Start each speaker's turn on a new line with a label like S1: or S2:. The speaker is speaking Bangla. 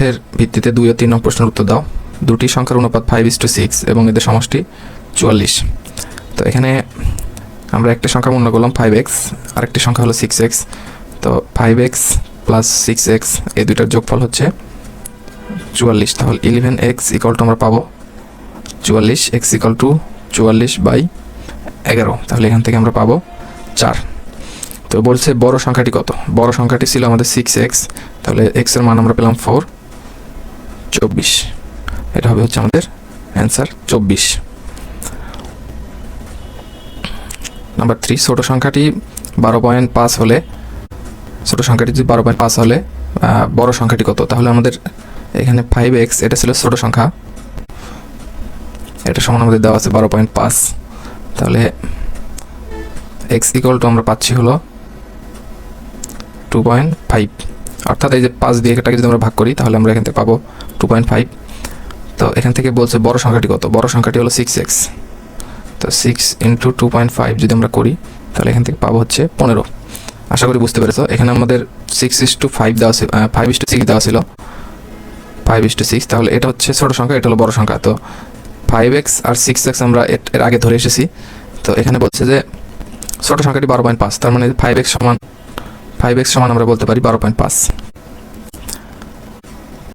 S1: প্রশ্নের ভিত্তিতে 2 ও 3 নং প্রশ্নের উত্তর দাও। দুটি সংখ্যার অনুপাত 5:6 এবং এদের সমষ্টি 44। তো এখানে আমরা একটা সংখ্যা মূল্য করলাম 5x, আরেকটি সংখ্যা হলো 6x। তো 5x প্লাস 6x এই দুইটার যোগফল হচ্ছে 44। তাহলে 11x ইকুয়াল টু আমরা পাবো 44, x ইকুয়াল টু 44/11। তাহলে এখান থেকে আমরা পাবো 4। তো বলছে বড় সংখ্যাটি কত? বড় সংখ্যাটি ছিল আমাদের 6x, তাহলে x এর মান আমরা পেলাম 4, 24। এটা হবে হচ্ছে আমাদের অ্যান্সার 24। নাম্বার 3, ছোট সংখ্যাটি 12.5 হলে, ছোট সংখ্যাটি যদি 12.5 হলে বড় সংখ্যাটি কত? তাহলে আমাদের এখানে 5x এটা ছিল ছোট সংখ্যা, এটা সমান আমাদের দেওয়া আছে 12.5। তাহলে x ইকুয়াল টু আমরা পাচ্ছি হলো 2.5, অর্থাৎ এই যে 5 দিয়ে এটাকে যদি আমরা ভাগ করি তাহলে আমরা এখান থেকে পাবো 2.5। তো এখান থেকে বলছে বড় সংখ্যাটি কত? বড় সংখ্যাটি হলো 6x। তো 6 ইন্টু 2.5 যদি আমরা করি তাহলে এখান থেকে পাবো হচ্ছে 15। আশা করি বুঝতে পেরেছো। এখানে আমাদের 6:5 দেওয়া ছিল, 5:6 দেওয়া ছিল, 5:6। তাহলে এটা হচ্ছে ছোট সংখ্যা, এটা হলো বড় সংখ্যা। তো 5x আর 6x আমরা এর আগে ধরে এসেছি। তো এখানে বলছে যে ছোট সংখ্যাটি 12.5, তার মানে 5x সমান আমরা বলতে পারি 12.5।